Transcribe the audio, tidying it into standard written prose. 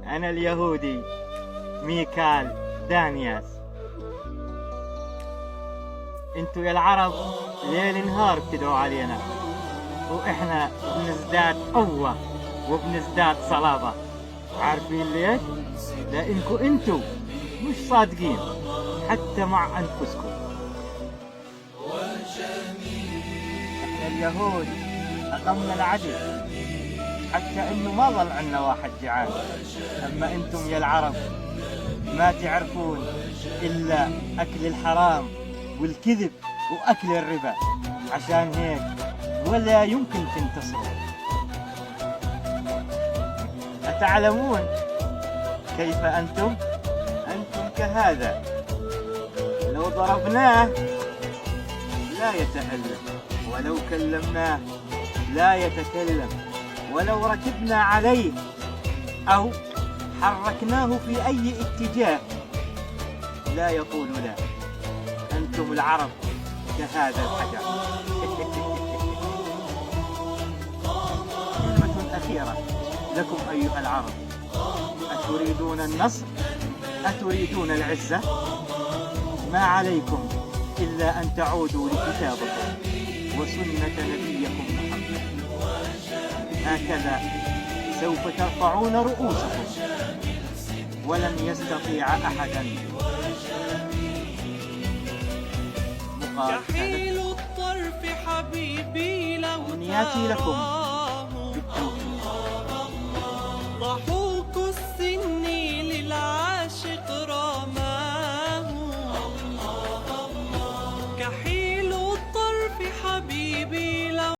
أنا اليهودي ميكال دانياس. انتوا يا العرب ليل نهار بتدعوا علينا، وإحنا بنزداد قوة وبنزداد صلابة. عارفين ليش؟ لأنكوا انتوا مش صادقين حتى مع أنفسكم. احنا اليهود أقمنا العدل حتى انه ما ظل عنا واحد جعان. اما انتم يا العرب ما تعرفون الا اكل الحرام والكذب واكل الربا، عشان هيك ولا يمكن تنتصروا. أتعلمون كيف أنتم كهذا، لو ضربناه لا يتألم، ولو كلمناه لا يتكلم، ولو ركبنا عليه أو حركناه في أي اتجاه لا يقول لا. أنتم العرب كهذا الحجر. كلمة أخيرة لكم أيها العرب، أتريدون النصر؟ أتريدون العزة؟ ما عليكم إلا أن تعودوا لكتابكم وسنة نبيكم محمد. هكذا سوف ترفعون رؤوسكم، ولن يستطيع أحدا جحيل الطرف حبيبي لو أمنياتي لكم